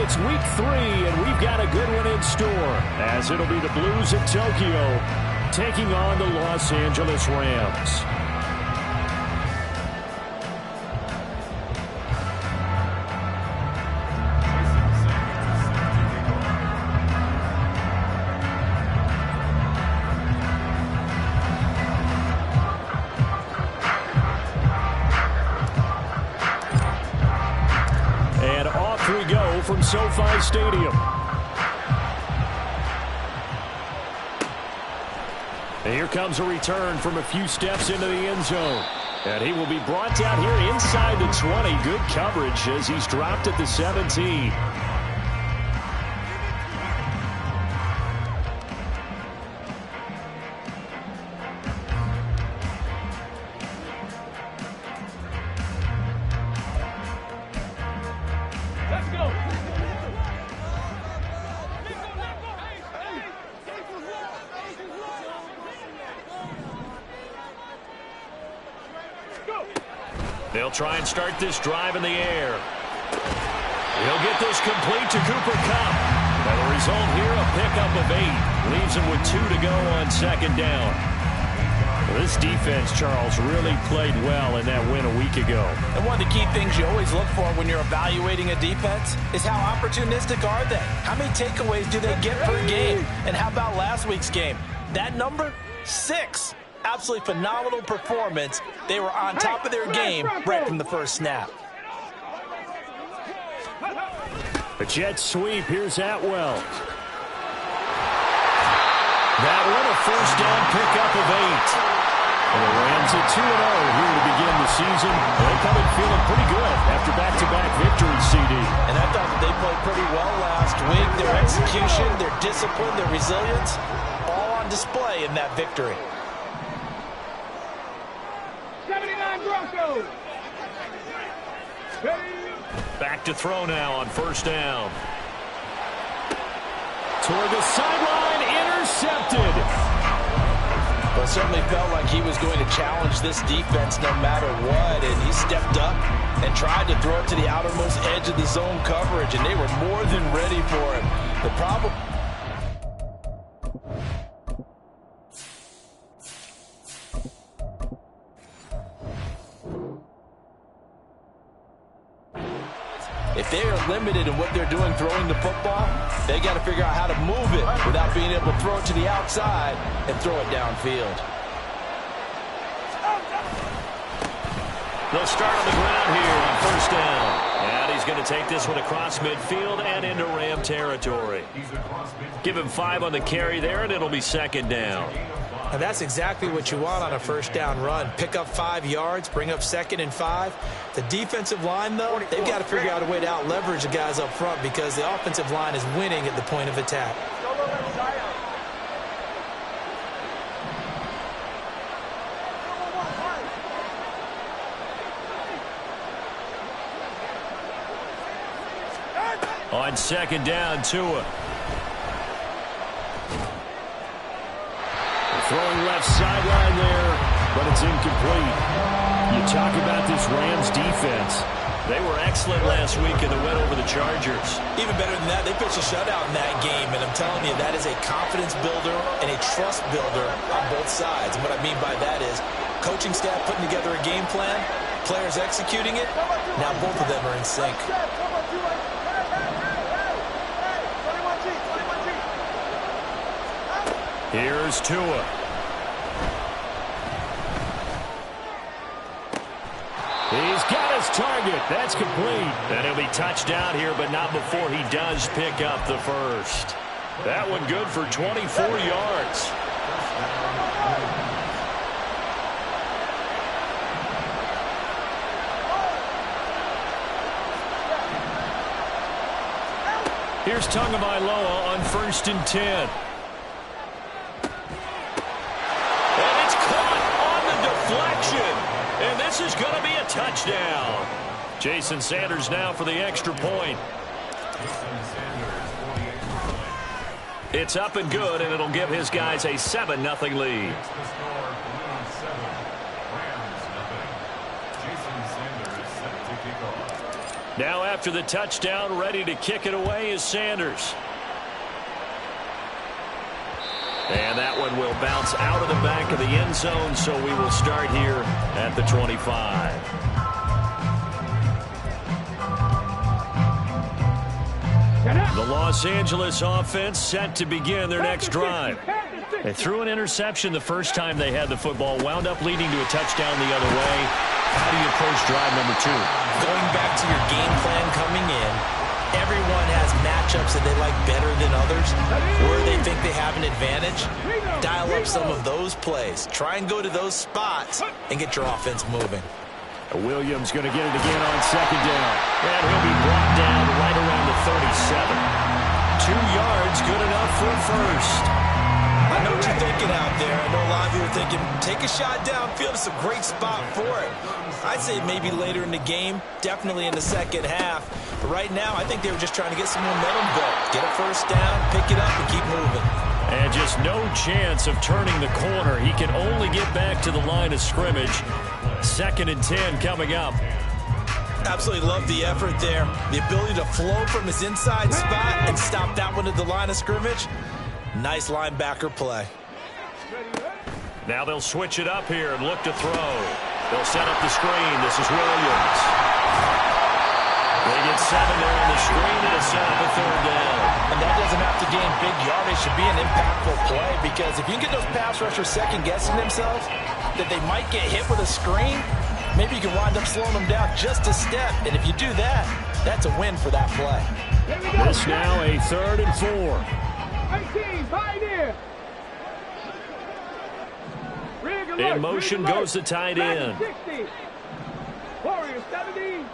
it's week 3, and we've got a good one in store, as it'll be the Blues at Tokyo taking on the Los Angeles Rams. From SoFi Stadium. And here comes a return from a few steps into the end zone. And he will be brought down here inside the 20. Good coverage as he's dropped at the 17. They'll try and start this drive in the air. He'll get this complete to Cooper Kupp. And the result here, a pickup of 8. Leaves him with 2 to go on second down. Well, this defense, Charles, really played well in that win a week ago. And one of the key things you always look for when you're evaluating a defense is how opportunistic are they? How many takeaways do they get per game? And how about last week's game? That number? 6. Absolutely phenomenal performance. They were on top of their game right from the first snap. A jet sweep. Here's Atwell. That one, a first down pickup of 8. And the Rams at 2-0 here to begin the season. They're coming feeling pretty good after back-to-back victories, CD. And I thought that they played pretty well last week. Their execution, their discipline, their resilience, all on display in that victory. 79 Broncos. Back to throw now on first down. Toward the sideline, intercepted. Well, it certainly felt like he was going to challenge this defense no matter what, and he stepped up and tried to throw it to the outermost edge of the zone coverage, and they were more than ready for him. The problem... If they are limited in what they're doing throwing the football, they got to figure out how to move it without being able to throw it to the outside and throw it downfield. They'll start on the ground here on first down. And he's going to take this one across midfield and into Ram territory. Give him 5 on the carry there, and it'll be second down. And that's exactly what you want on a first down run. Pick up 5 yards, bring up 2nd and 5. The defensive line, though, they've got to figure out a way to out-leverage the guys up front because the offensive line is winning at the point of attack. On second down, Tua. Throwing left sideline there, but it's incomplete. You talk about this Rams defense. They were excellent last week in the win over the Chargers. Even better than that, they pitched a shutout in that game, and I'm telling you, that is a confidence builder and a trust builder on both sides. And what I mean by that is coaching staff putting together a game plan, players executing it. Now both of them are in sync. Here's Tua. He's got his target. That's complete. And he'll be touched down here, but not before he does pick up the first. That one good for 24 yards. Here's Tagovailoa on 1st and 10. And this is going to be a touchdown. Jason Sanders now for the extra point. It's up and good, and it'll give his guys a 7-0 lead. Now after the touchdown, ready to kick it away is Sanders. And that one will bounce out of the back of the end zone, so we will start here at the 25. The Los Angeles offense set to begin their next drive. They threw an interception the first time they had the football, wound up leading to a touchdown the other way. How do you approach drive number 2? Going back to your game plan coming in, everyone has matchups that they like better than others, where they think they have an advantage. Dial up some of those plays. Try and go to those spots and get your offense moving. Williams going to get it again on second down. And he'll be brought down right around the 37. 2 yards, good enough for a first. I know what you're thinking out there. I know a lot of you are thinking, take a shot downfield. It's a great spot for it. I'd say maybe later in the game, definitely in the second half. But right now, I think they were just trying to get some momentum going. Get a first down, pick it up, and keep moving. And just no chance of turning the corner. He can only get back to the line of scrimmage. 2nd and 10 coming up. Absolutely love the effort there. The ability to flow from his inside spot and stop that one at the line of scrimmage. Nice linebacker play. Now they'll switch it up here and look to throw. They'll set up the screen. This is Williams. They get 7 there on the screen and a set up a 3rd down. And that doesn't have to gain big yardage. Should be an impactful play, because if you can get those pass rushers second-guessing themselves that they might get hit with a screen, maybe you can wind up slowing them down just a step. And if you do that, that's a win for that play. This now a 3rd and 4. 18, pioneer. In motion goes the tight end. 60. Warriors 70.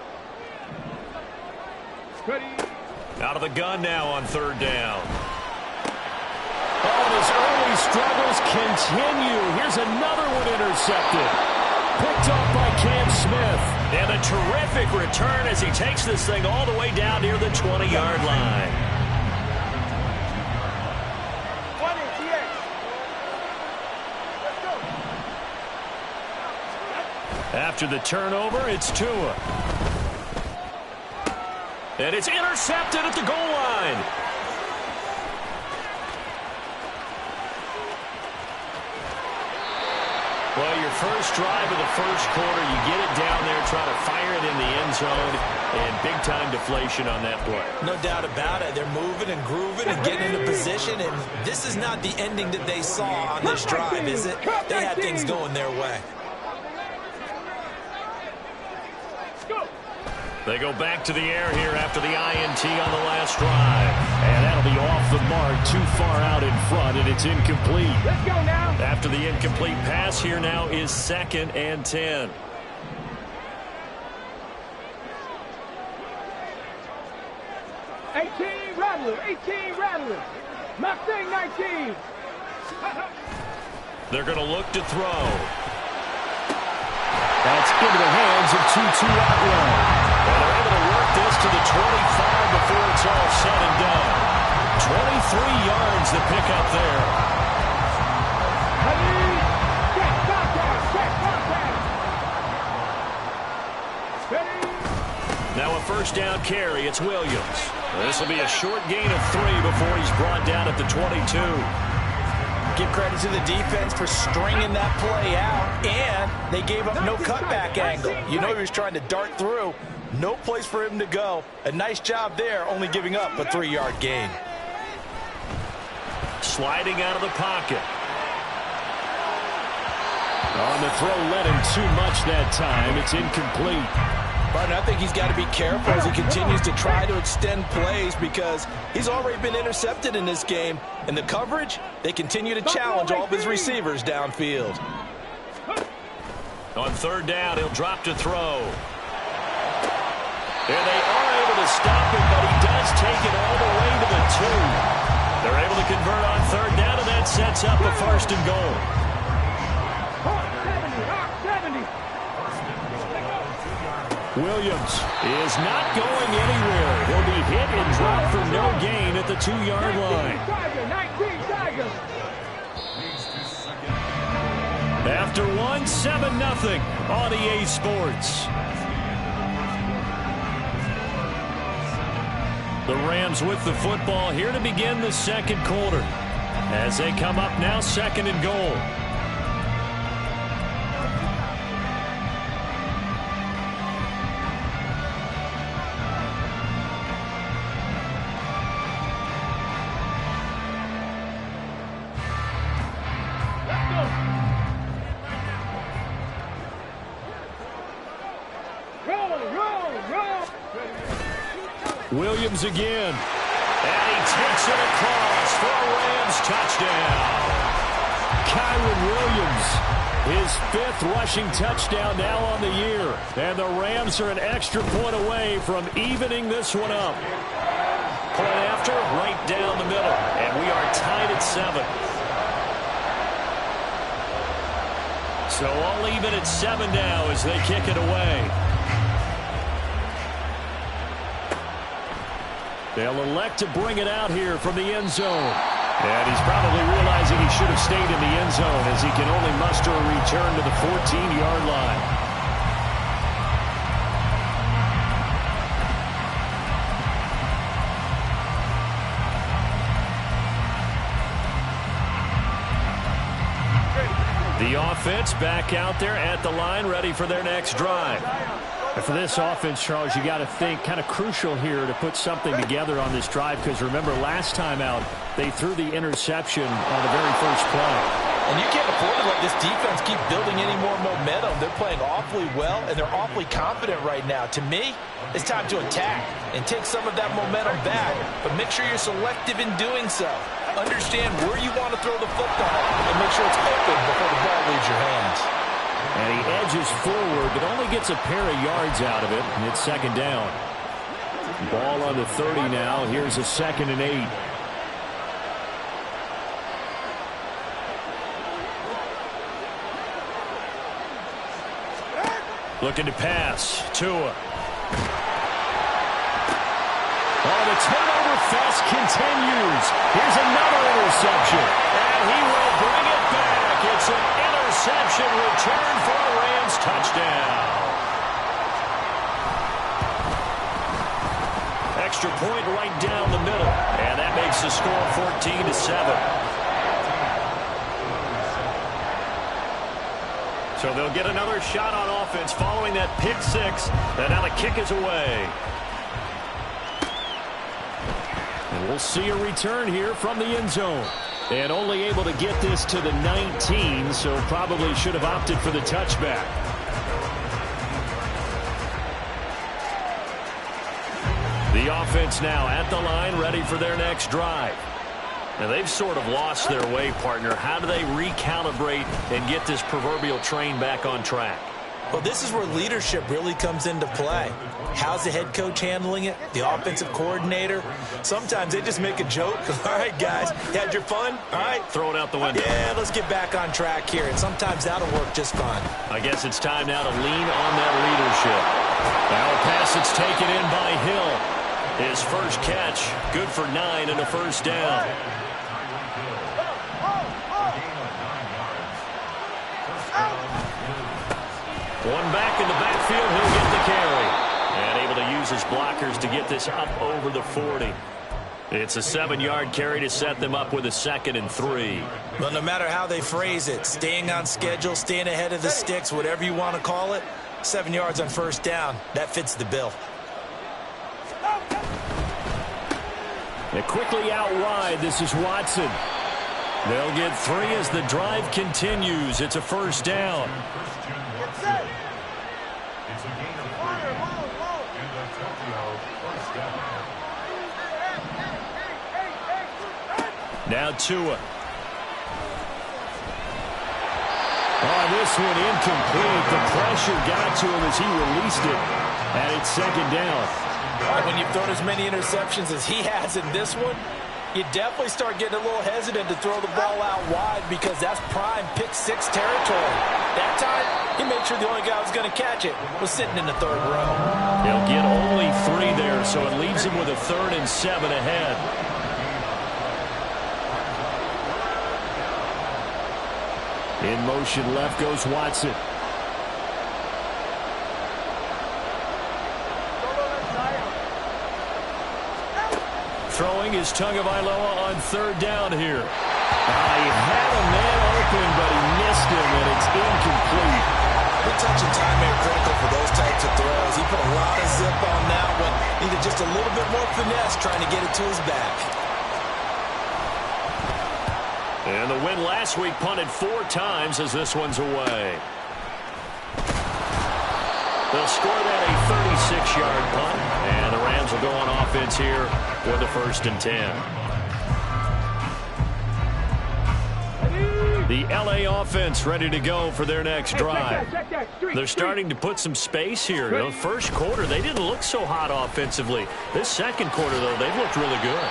Out of the gun now on 3rd down. Oh, his early struggles continue. Here's another one intercepted. Picked off by Cam Smith. And a terrific return as he takes this thing all the way down near the 20-yard line. After the turnover, it's Tua. And it's intercepted at the goal line. Well, your first drive of the first quarter, you get it down there, try to fire it in the end zone, and big-time deflation on that play. No doubt about it. They're moving and grooving and getting into position, and this is not the ending that they saw on this drive, is it? They had things going their way. They go back to the air here after the INT on the last drive. And that'll be off the mark, too far out in front, and it's incomplete. Let's go now. After the incomplete pass, here now is 2nd and 10. Rattler, 18 Rattler. Mustang 19. They're going to look to throw. That's into the hands of Tutu Atwell. And they're able to work this to the 25 before it's all said and done. 23 yards to pick up there. Now a first down carry. It's Williams. This will be a short gain of 3 before he's brought down at the 22. Give credit to the defense for stringing that play out, and they gave up no cutback angle. You know he was trying to dart through. No place for him to go. A nice job there, only giving up a 3-yard gain. Sliding out of the pocket. On the throw, led him too much that time. It's incomplete. But I think he's got to be careful as he continues to try to extend plays, because he's already been intercepted in this game. And the coverage, they continue to challenge all of his receivers downfield. On 3rd down, he'll drop to throw. And they are able to stop him, but he does take it all the way to the 2. They're able to convert on 3rd down, and that sets up a 1st and goal. 70. Williams is not going anywhere. He'll be hit and dropped for no gain at the 2-yard line. After 1, 7-0 on EA Sports. The Rams with the football here to begin the second quarter. As they come up now, second and goal. Williams again. And he takes it across for a Rams touchdown. Kyron Williams, his 5th rushing touchdown now on the year. And the Rams are an extra point away from evening this one up. Point after, right down the middle. And we are tied at 7. So all even at 7 now as they kick it away. They'll elect to bring it out here from the end zone. And he's probably realizing he should have stayed in the end zone as he can only muster a return to the 14-yard line. The offense back out there at the line, ready for their next drive. And for this offense, Charles, you got to think kind of crucial here to put something together on this drive, because remember last time out they threw the interception on the very first play. And you can't afford to let this defense keep building any more momentum. They're playing awfully well, and they're awfully confident right now. To me, it's time to attack and take some of that momentum back, but make sure you're selective in doing so. Understand where you want to throw the football and make sure it's open before the ball leaves your hands. And he edges forward, but only gets a pair of yards out of it, and it's second down. Ball on the 30 now. Here's a 2nd and 8. Looking to pass. Tua. Oh, the turnover fest continues. Here's another interception. And he will bring it back. It's an interception return for a Rams touchdown. Extra point right down the middle. And that makes the score 14-7. So they'll get another shot on offense following that pick 6. And now the kick is away. And we'll see a return here from the end zone. And only able to get this to the 19, so probably should have opted for the touchback. The offense now at the line, ready for their next drive. Now they've sort of lost their way, partner. How do they recalibrate and get this proverbial train back on track? Well, this is where leadership really comes into play. How's the head coach handling it? The offensive coordinator? Sometimes they just make a joke. All right, guys, you had your fun? All right. Throw it out the window. Yeah, let's get back on track here. And sometimes that'll work just fine. I guess it's time now to lean on that leadership. Now a pass that's taken in by Hill. His first catch, good for 9 and a first down. One back in the backfield, he'll get the carry. And able to use his blockers to get this up over the 40. It's a 7-yard carry to set them up with a 2nd and 3. Well, no matter how they phrase it, staying on schedule, staying ahead of the sticks, whatever you want to call it, 7 yards on first down, that fits the bill. And quickly out wide, this is Watson. They'll get 3 as the drive continues. It's a first down. Now Tua. Oh, this one incomplete. The pressure got to him as he released it. And it's second down. When you've thrown as many interceptions as he has in this one, you definitely start getting a little hesitant to throw the ball out wide because that's prime pick 6 territory. That time, he made sure the only guy who was going to catch it was sitting in the 3rd row. They'll get only 3 there, so it leaves him with a 3rd and 7 ahead. In motion left goes Watson. throwing is Tagovailoa on third down here. He had a man open, but he missed him, and it's incomplete. Good touch and time are critical for those types of throws. He put a lot of zip on that one. Needed just a little bit more finesse trying to get it to his back. And the win last week punted 4 times as this one's away. They'll score that a 36-yard punt, and the Rams will go on offense here with the 1st and 10. The LA offense ready to go for their next drive. They're starting to put some space here. You know, first quarter, they didn't look so hot offensively. This second quarter, though, they've looked really good.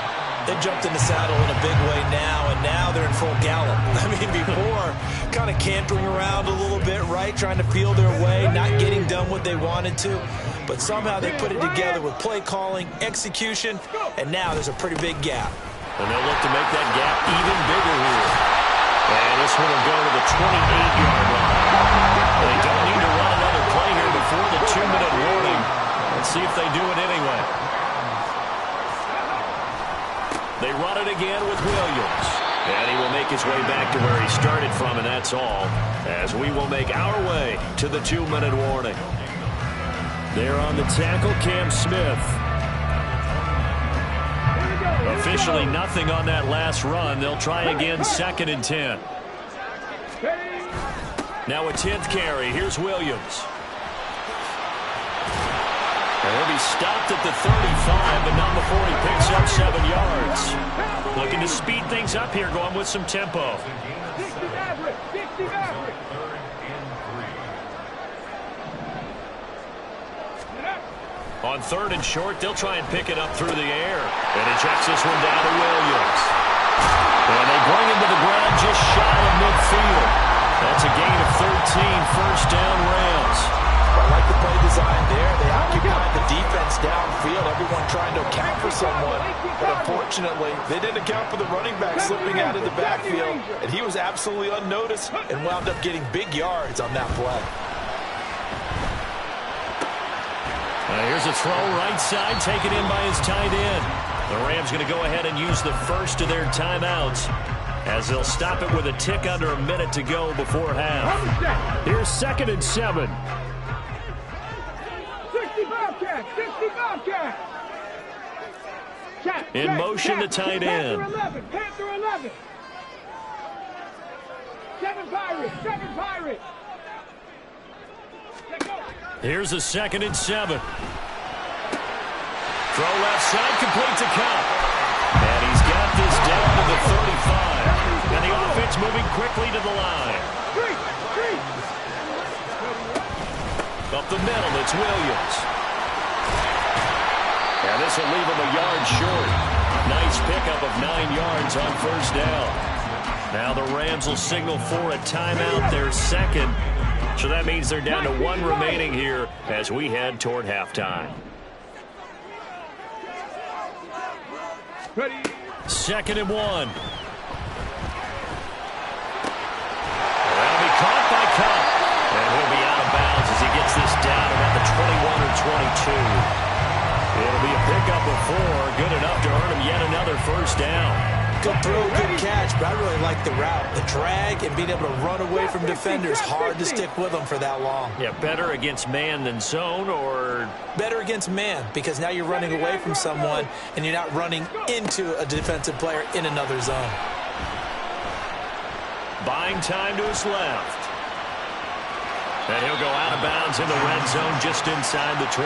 They jumped in the saddle in a big way now, and now they're in full gallop. I mean, before, kind of cantering around a little bit, right, trying to feel their way, not getting done what they wanted to. But somehow they put it together with play calling, execution, and now there's a pretty big gap. And they'll look to make that gap even bigger here. And this one will go to the 28-yard line. They don't need to run another play here before the 2-minute warning. Let's see if they do it anyway. They run it again with Williams. And he will make his way back to where he started from, and that's all, as we will make our way to the 2-minute warning. There on the tackle, Cam Smith. Officially nothing on that last run. They'll try again, 2nd and 10. Now a 10th carry. Here's Williams. And he'll be stopped at the 35, but not before he picks up 7 yards. Looking to speed things up here, going with some tempo. On 3rd and short, they'll try and pick it up through the air. And he checks this one down to Williams. And they bring him to the ground just shy of midfield. That's a gain of 13, 1st down Rams. I like the play design there. They occupied the defense downfield, everyone trying to account for someone. But unfortunately, they didn't account for the running back slipping out of the backfield. And he was absolutely unnoticed and wound up getting big yards on that play. Here's a throw right side, taken in by his tight end. The Rams going to go ahead and use the first of their timeouts as they'll stop it with a tick under a minute to go before half. Here's 2nd and 7. 65 catch. In motion, the tight end. Panther 11. 7 Pirates. Here's a 2nd and 7. Throw left side, complete to Cup. And he's got this down to the 35. And the offense moving quickly to the line. Up the middle, it's Williams. And this will leave him a yard short. Nice pickup of 9 yards on 1st down. Now the Rams will signal for a timeout, their 2nd. So that means they're down to 1 remaining here as we head toward halftime. 2nd and 1. That'll be caught by Cup. And he'll be out of bounds as he gets this down about the 21 or 22. It'll be a pickup of 4. Good enough to earn him yet another 1st down. Good throw, good catch, but I really like the route. The drag and being able to run away from defenders, hard to stick with them for that long. Yeah, better against man than zone, or? Better against man, because now you're running away from someone and you're not running into a defensive player in another zone. Buying time to his left. And he'll go out of bounds in the red zone just inside the 20.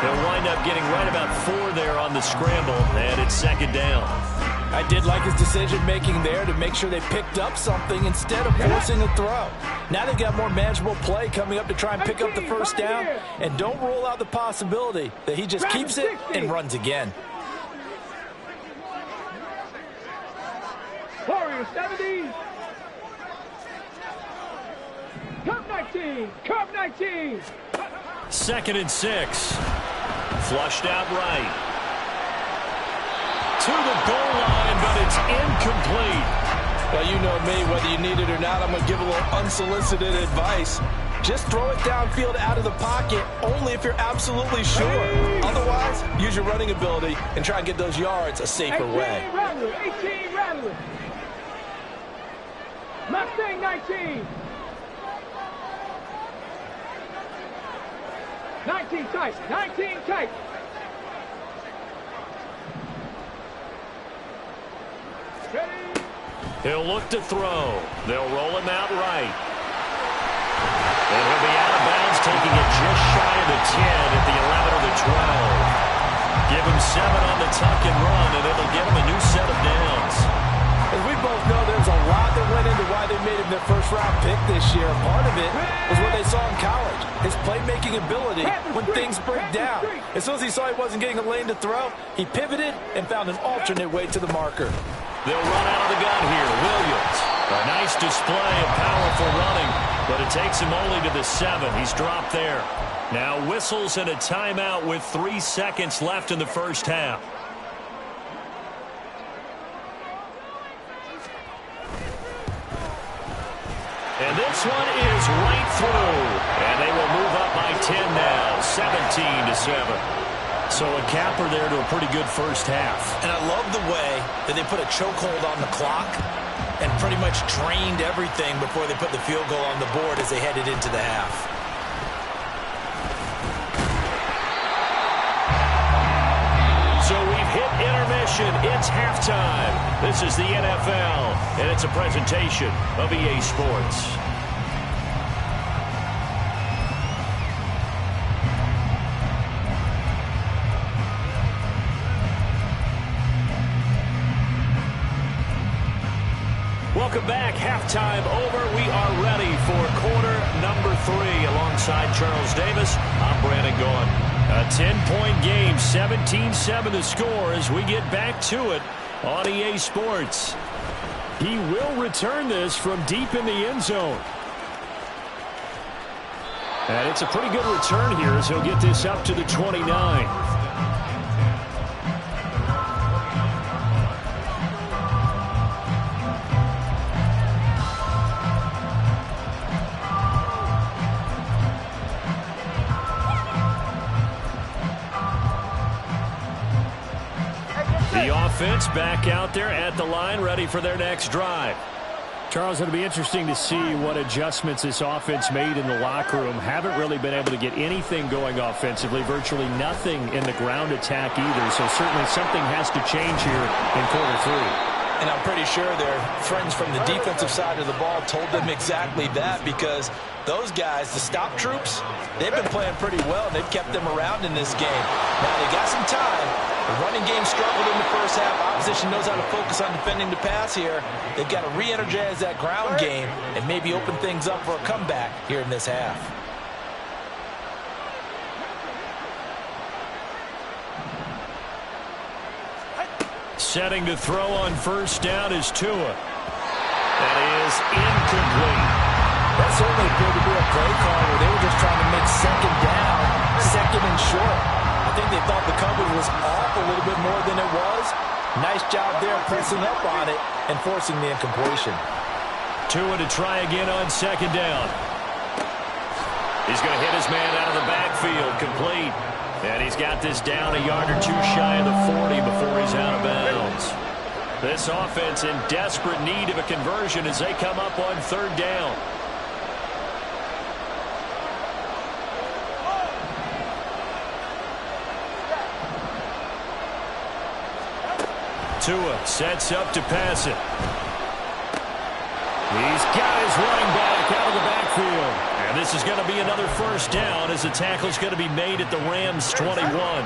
He'll wind up getting right about 4 there on the scramble, and it's 2nd down. I did like his decision-making there to make sure they picked up something instead of forcing a throw. Now they've got more manageable play coming up to try and pick up the 1st down, and don't rule out the possibility that he just keeps it and runs again. Warriors 70. Cup 19. 2nd and 6. Flushed out right. To the goal line, but it's incomplete. Well, you know me, whether you need it or not, I'm going to give a little unsolicited advice. Just throw it downfield out of the pocket only if you're absolutely sure. Otherwise, use your running ability and try and get those yards a safer 18 way. Rattler, 18 Rattler. Mustang 19. 19 tight, 19 tight. Ready. He'll look to throw. They'll roll him out right. And he'll be out of bounds, taking it just shy of the 10 at the 11 or the 12. Give him 7 on the tuck and run, and it'll give him a new set of downs. As we both know, there's a lot that went into why they made him their first-round pick this year. Part of it was what they saw in college, his playmaking ability when things break down. As soon as he saw he wasn't getting a lane to throw, he pivoted and found an alternate way to the marker. They'll run out of the gun here. Williams. A nice display of powerful running, but it takes him only to the 7. He's dropped there. Now whistles and a timeout with 3 seconds left in the first half. And this one is right through. And they will move up by 10 now, 17-7. So a capper there to a pretty good first half. And I love the way that they put a chokehold on the clock and pretty much drained everything before they put the field goal on the board as they headed into the half. So we've hit intermission. It's halftime. This is the NFL, and it's a presentation of EA Sports. Welcome back. Halftime over. We are ready for quarter number 3. Alongside Charles Davis, I'm Brandon Gaughan. A 10-point game, 17-7 the score as we get back to it on EA Sports. He will return this from deep in the end zone. And it's a pretty good return here as he'll get this up to the 29. The offense back out there at the line, ready for their next drive. Charles, it'll be interesting to see what adjustments this offense made in the locker room. Haven't really been able to get anything going offensively, virtually nothing in the ground attack either. So certainly something has to change here in quarter 3. And I'm pretty sure their friends from the defensive side of the ball told them exactly that, because those guys, the stop troops, they've been playing pretty well, and they've kept them around in this game. Now, they got some time. The running game struggled in the first half. Opposition knows how to focus on defending the pass here. They've got to re-energize that ground game and maybe open things up for a comeback here in this half. Setting to throw on first down is Tua. That is incomplete. That certainly appeared to be a play call where they were just trying to make second down, second and short. I think they thought the coverage was off a little bit more than it was. Nice job there pressing up on it and forcing the incompletion. Tua to try again on second down. He's going to hit his man out of the backfield, complete. And he's got this down a yard or 2 shy of the 40 before he's out of bounds. This offense in desperate need of a conversion as they come up on third down. Tua sets up to pass it. He's got his running back out of the backfield. And this is going to be another first down as the tackle's going to be made at the Rams' 21.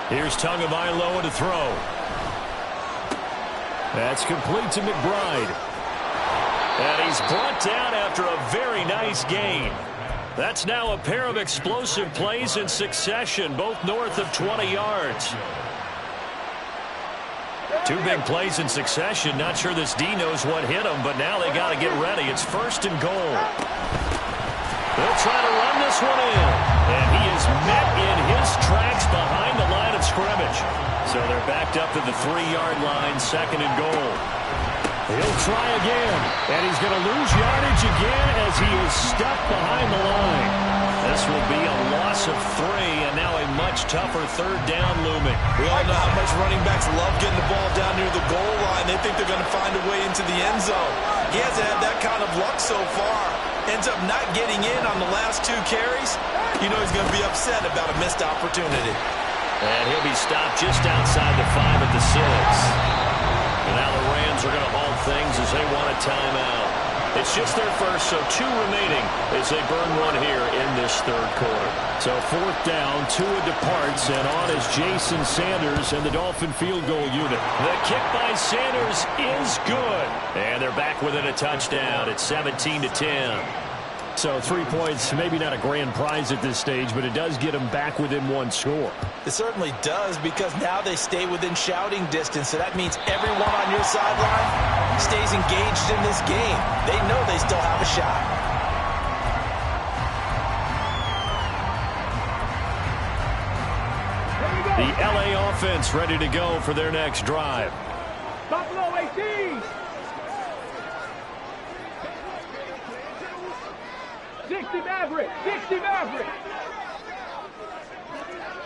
Here's Tagovailoa to throw. That's complete to McBride. And he's brought down after a very nice gain. That's now a pair of explosive plays in succession, both north of 20 yards. 2 big plays in succession. Not sure this D knows what hit him, but now they got to get ready. It's first and goal. They'll try to run this one in. And he is met in his tracks behind the line of scrimmage. So they're backed up to the 3-yard line, 2nd and goal. He'll try again. And he's going to lose yardage again as he is stuck behind the line. This will be a loss of 3, and now a much tougher 3rd down looming. We all know how much running backs love getting the ball down near the goal line. They think they're going to find a way into the end zone. He hasn't had that kind of luck so far. Ends up not getting in on the last 2 carries. You know he's going to be upset about a missed opportunity. And he'll be stopped just outside the 5 at the 6. And now the Rams are going to halt things as they want a timeout. It's just their first, so 2 remaining as they burn one here in this 3rd quarter. So 4th down, Tua departs, and on is Jason Sanders and the Dolphin field goal unit. The kick by Sanders is good. And they're back within a touchdown. It's 17-10. So 3 points, maybe not a grand prize at this stage, but it does get them back within 1 score. It certainly does, because now they stay within shouting distance. So that means everyone on your sideline stays engaged in this game. They know they still have a shot. The LA offense ready to go for their next drive. Buffalo 18. 60 Maverick, 60 Maverick.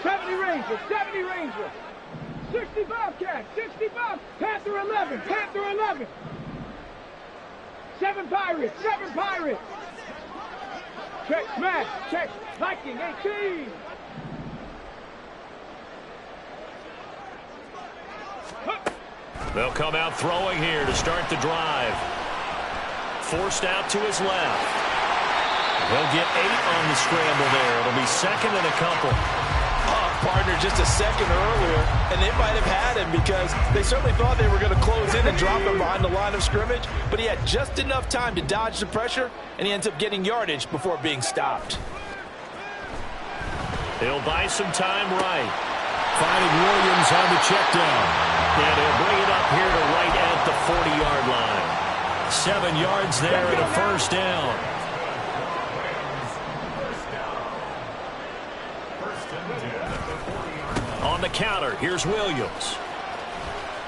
70 Ranger, 70 Ranger. 65 Cat, 65. Panther 11, Panther 11. 7 Pirates, 7 Pirates. Check Smash, check Viking 18. They'll come out throwing here to start the drive. Forced out to his left. He'll get 8 on the scramble there. It'll be 2nd and a couple. Partner just a second earlier, and they might have had him because they certainly thought they were going to close in and drop him behind the line of scrimmage, but he had just enough time to dodge the pressure, and he ends up getting yardage before being stopped. He'll buy some time right. Finding Williams on the check down. And he'll bring it up here to right at the 40-yard line. 7 yards there and a 1st down. On the counter, here's Williams.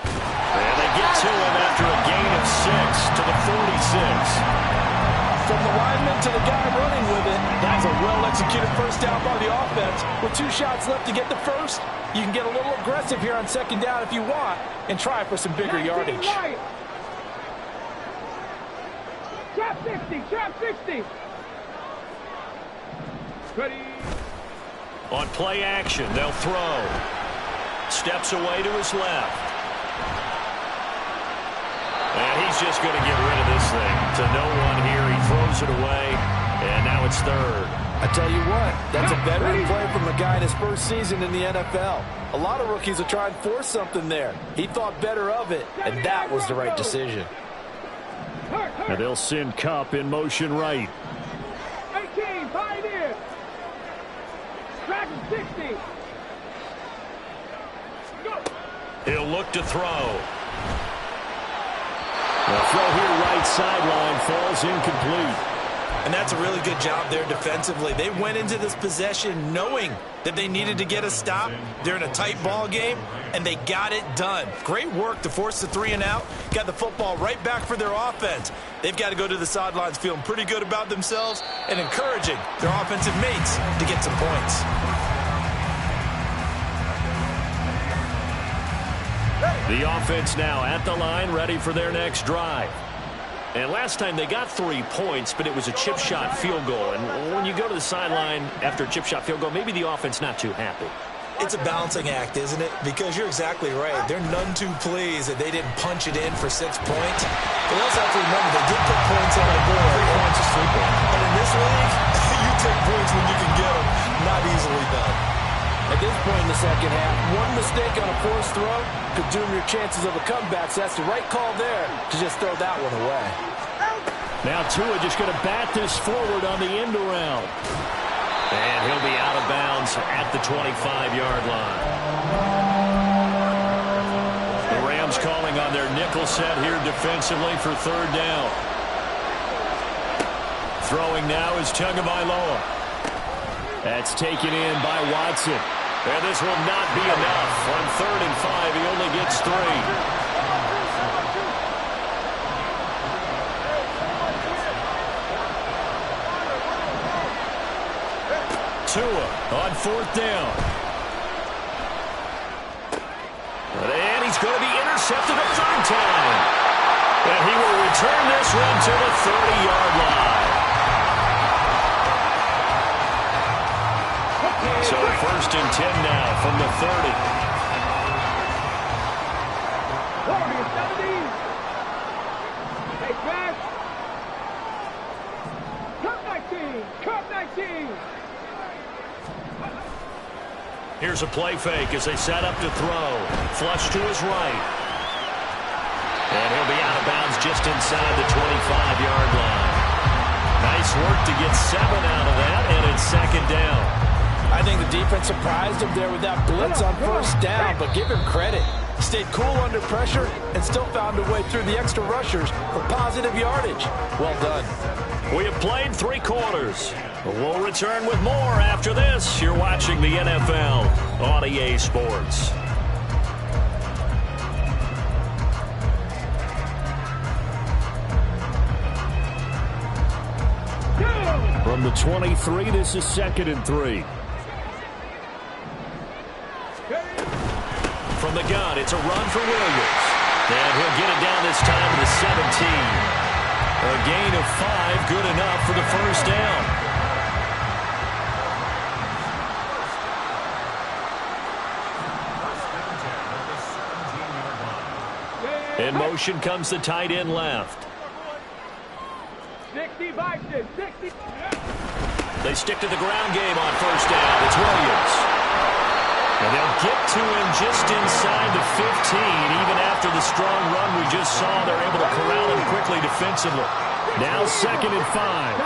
And they get to him after a gain of 6 to the 46. From the lineman to the guy running with it, that's a well-executed 1st down by the offense. With 2 shots left to get the 1st, you can get a little aggressive here on 2nd down if you want and try for some bigger yardage. Trap 60, trap 60. Ready. On play action, they'll throw. Steps away to his left. And he's just going to get rid of this thing to no one here. He throws it away, and now it's 3rd. I tell you what, that's a veteran play from a guy in his first season in the NFL. A lot of rookies will try and force something there. He thought better of it, and that was the right decision. And they'll send Kupp in motion right. 18, Pioneer. Dragon 60. Go. He'll look to throw. The throw here right sideline falls incomplete. And that's a really good job there defensively. They went into this possession knowing that they needed to get a stop. They're in a tight ball game, and they got it done. Great work to force the 3 and out. Got the football right back for their offense. They've got to go to the sidelines feeling pretty good about themselves and encouraging their offensive mates to get some points. The offense now at the line, ready for their next drive. And last time they got 3 points, but it was a chip shot field goal. And when you go to the sideline after a chip shot field goal, maybe the offense not too happy. It's a balancing act, isn't it? Because you're exactly right. They're none too pleased that they didn't punch it in for 6 points. But they also have to remember they did put points on the board. And in this league, you take points when you can get them. Not easily done. At this point in the second half, one mistake on a forced throw could doom your chances of a comeback. So that's the right call there to just throw that one away. Now Tua just going to bat this forward on the end around. And he'll be out of bounds at the 25-yard line. The Rams calling on their nickel set here defensively for 3rd down. Throwing now is Tagovailoa. That's taken in by Watson. And this will not be enough. On 3rd and 5, he only gets 3. Tua on 4th down. And he's going to be intercepted a 3rd time. And he will return this one to the 30-yard line. So 1st and 10 now from the 30. Take back. Cut 19. Cut 19. Here's a play fake as they set up to throw. Flush to his right. And he'll be out of bounds just inside the 25-yard line. Nice work to get 7 out of that, and it's 2nd down. I think the defense surprised him there with that blitz on 1st down, but give him credit. He stayed cool under pressure and still found a way through the extra rushers for positive yardage. Well done. We have played 3 quarters. We'll return with more after this. You're watching the NFL on EA Sports. From the 23, this is 2nd and 3. From the gun, it's a run for Williams. And he'll get it down this time to the 17. A gain of 5, good enough for the 1st down. In motion comes the tight end left. 60 Bison, 60. They stick to the ground game on 1st down. It's Williams. And they'll get to him just inside the 15. Even after the strong run we just saw, they're able to corral him quickly defensively. Now 2nd and 5.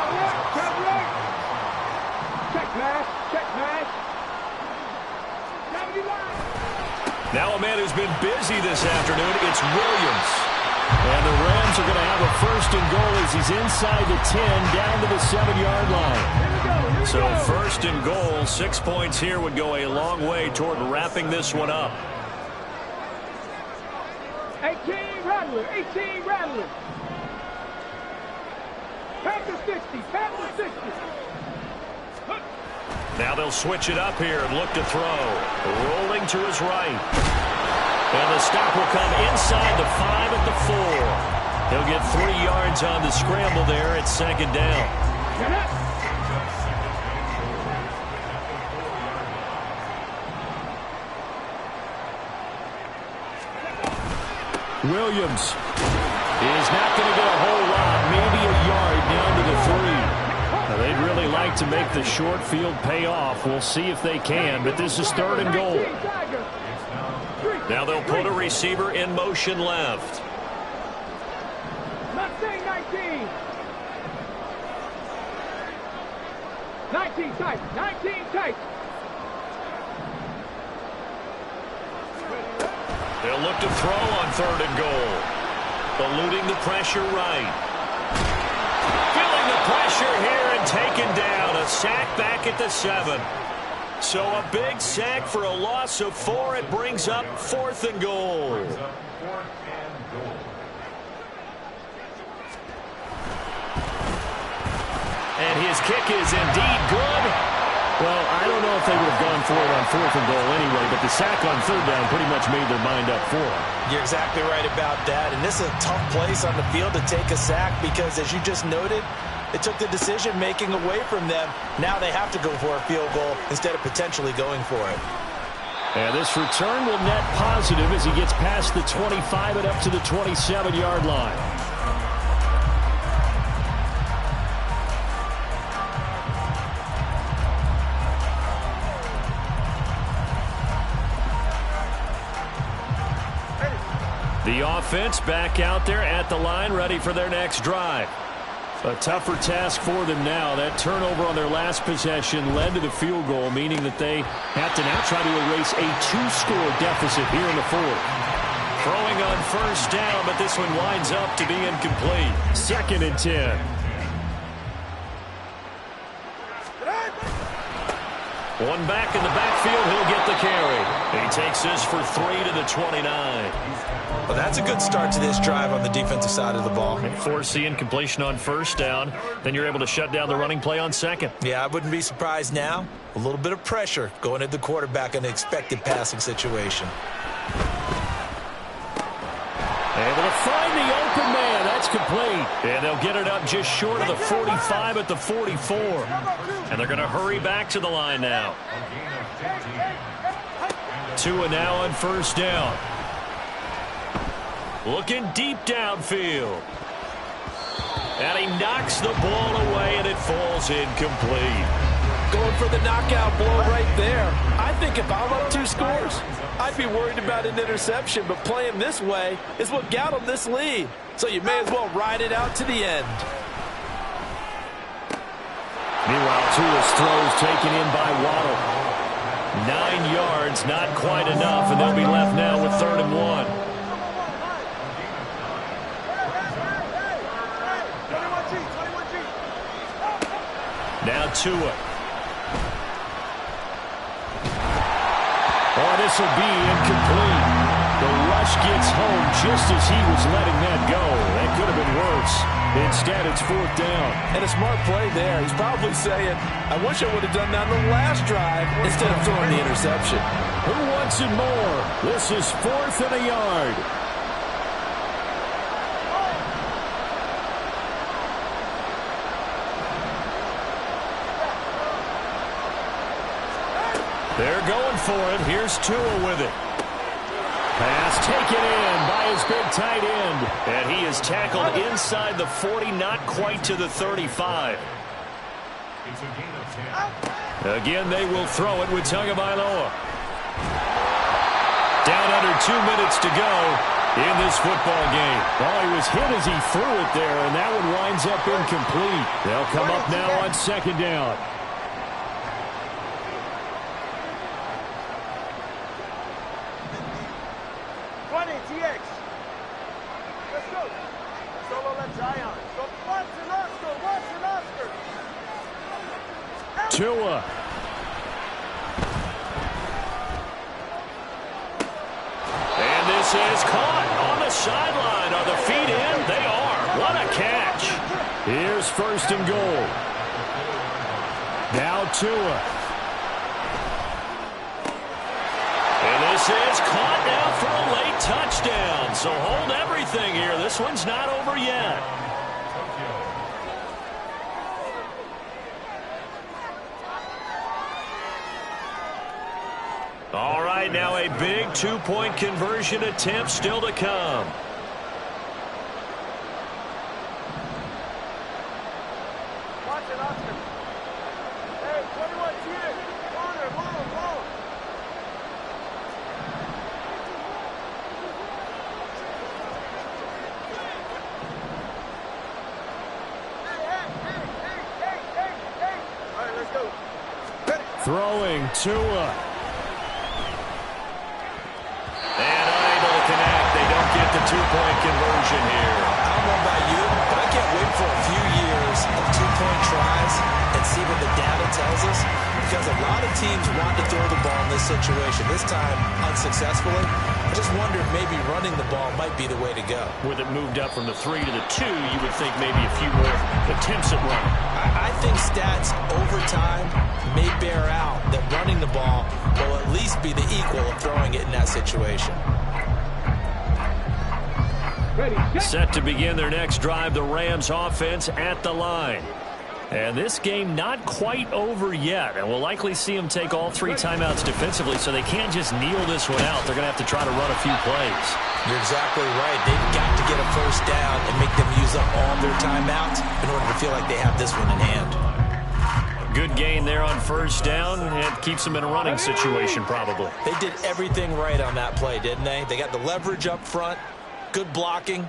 Check pass, check pass. Now a man who's been busy this afternoon, it's Williams. And the Rams are going to have a 1st and goal as he's inside the 10, down to the 7-yard line. So 1st and goal, 6 points here would go a long way toward wrapping this one up. 18 Rattler, 18 Rattler. Pass to 60, pass to 60. Now they'll switch it up here and look to throw. Rolling to his right. And the stop will come inside the 5 at the 4. He'll get 3 yards on the scramble there at 2nd down. Williams is not going to get a whole lot, maybe a yard down to the 3. Now, they'd really like to make the short field pay off. We'll see if they can, but this is 3rd and goal. Now they'll put a receiver in motion left. 19. 19 tight, 19 tight. They'll look to throw on 3rd and goal. Eluding the pressure right. Feeling the pressure here and taken down. A sack back at the 7. So a big sack for a loss of 4. It brings up 4th and goal. And his kick is indeed good. Well, I don't know if they would have gone for it on 4th and goal anyway, but the sack on 3rd down pretty much made their mind up for it. You're exactly right about that. And this is a tough place on the field to take a sack because, as you just noted, it took the decision-making away from them. Now they have to go for a field goal instead of potentially going for it. And this return will net positive as he gets past the 25 and up to the 27-yard line. The offense back out there at the line, ready for their next drive. A tougher task for them now. That turnover on their last possession led to the field goal, meaning that they have to now try to erase a 2-score deficit here in the 4th. Throwing on 1st down, but this one winds up to be incomplete. 2nd and 10. One back in the backfield. He'll get the carry. He takes this for 3 to the 29. Well, that's a good start to this drive on the defensive side of the ball. Force the incompletion on first down. Then you're able to shut down the running play on second. Yeah, I wouldn't be surprised now. A little bit of pressure going at the quarterback in an expected passing situation. Able to find the open man. That's complete. And they'll get it up just short of the 45 at the 44. And they're going to hurry back to the line now. Tua now on first down. Looking deep downfield. And he knocks the ball away, and it falls incomplete. Going for the knockout blow right there. I think if I'm up 2 scores, I'd be worried about an interception, but playing this way is what got him this lead. So you may as well ride it out to the end. Meanwhile, Tua's throws taken in by Waddle. 9 yards, not quite enough, and they'll be left now with 3rd and 1. Now Tua. Oh, this will be incomplete. The rush gets home just as he was letting that go. That could have been worse. Instead, it's 4th down. And a smart play there. He's probably saying, I wish I would have done that on the last drive instead of throwing the interception. Who wants it more? This is 4th and a yard. They're going for it. Here's Tua with it. Pass taken in by his big tight end. And he is tackled inside the 40, not quite to the 35. Again, they will throw it with Tagovailoa. Down under 2 minutes to go in this football game. Well, he was hit as he threw it there, and that one winds up incomplete. They'll come up now on 2nd down. Tua. And this is caught on the sideline. Are the feet in? They are. What a catch. Here's 1st and goal. Now Tua. And this is caught now for a late touchdown. So hold everything here. This one's not over yet. All right, now a big 2-point conversion attempt still to come. Watch it, Oscar. Hey, 21 here. Corner, long. Hey. All right, let's go. Ready. Throwing Tua. And unable to connect. They don't get the 2-point conversion here. I don't know about you, but I can't wait for a few years of 2-point tries and see what the data tells us, because a lot of teams want to throw the ball in this situation. This time, unsuccessfully. I just wonder if maybe running the ball might be the way to go. With it moved up from the 3 to the 2, you would think maybe a few more attempts at running. I think stats over time may bear out that running the ball will at least be the equal of throwing it in that situation. Set to begin their next drive, the Rams offense at the line. And this game not quite over yet. And we'll likely see them take all 3 timeouts defensively, so they can't just kneel this one out. They're going to have to try to run a few plays. You're exactly right. They've got to get a 1st down and make them use up all their timeouts in order to feel like they have this one in hand. Good gain there on 1st down. It keeps them in a running situation probably. They did everything right on that play, didn't they? They got the leverage up front. Good blocking,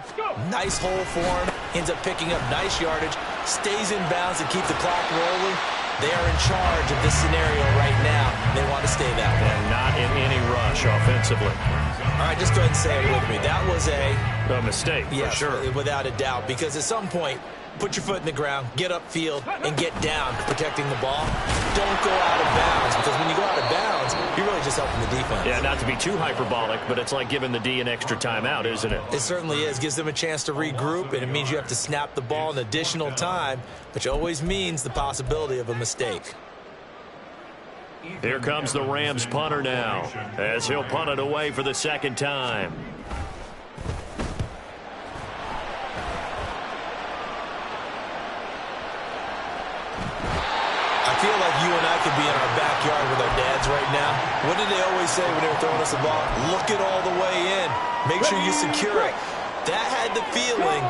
nice hole for him, ends up picking up nice yardage, stays in bounds and keep the clock rolling. They are in charge of this scenario right now. They want to stay that way. And not in any rush offensively. All right, just go ahead and say it with me. That was a mistake, yes, for sure. Without a doubt, because at some point, put your foot in the ground, get upfield, and get down protecting the ball. Don't go out of bounds, because when you go out of bounds, you're really just helping the defense. Yeah, not to be too hyperbolic, but it's like giving the D an extra timeout, isn't it? It certainly is. Gives them a chance to regroup, and it means you have to snap the ball an additional time, which always means the possibility of a mistake. Here comes the Rams punter now, as he'll punt it away for the second time. I feel like you and I could be in our backyard with our dads right now. What did they always say when they were throwing us the ball? Look it all the way in. Make sure you secure it. That had the feeling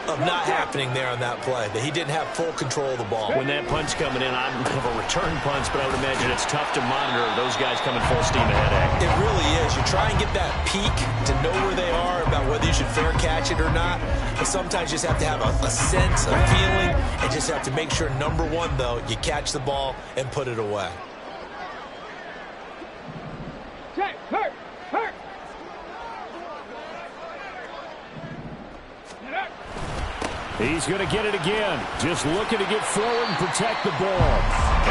of not happening there on that play, that he didn't have full control of the ball. When that punch coming in, I'm of a return punch, but I would imagine it's tough to monitor those guys coming full steam ahead. It really is. You try and get that peek to know where they are, about whether you should fair catch it or not. But sometimes you just have to have a sense, a feeling, and just have to make sure, number one, though, you catch the ball and put it away. Check, hurt, hurt. He's going to get it again. Just looking to get forward and protect the ball.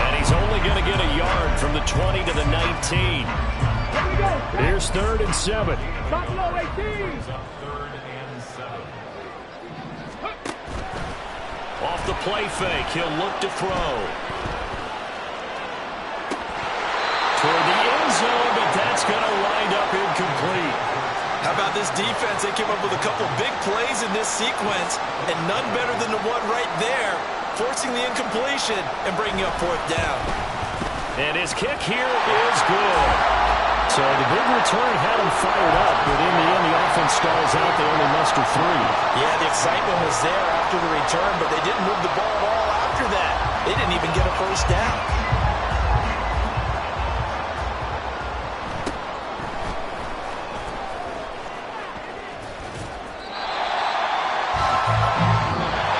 And he's only going to get a yard from the 20 to the 19. Here's 3rd and 7. Buffalo 18. Off the play fake, he'll look to throw. Toward the end zone, but that's going to wind up incomplete. How about this defense? They came up with a couple big plays in this sequence, and none better than the one right there, forcing the incompletion and bringing up 4th down. And his kick here is good. So the big return had him fired up, but in the end, the offense stalls out. They only muster 3. Yeah, the excitement was there after the return, but they didn't move the ball at all after that. They didn't even get a 1st down.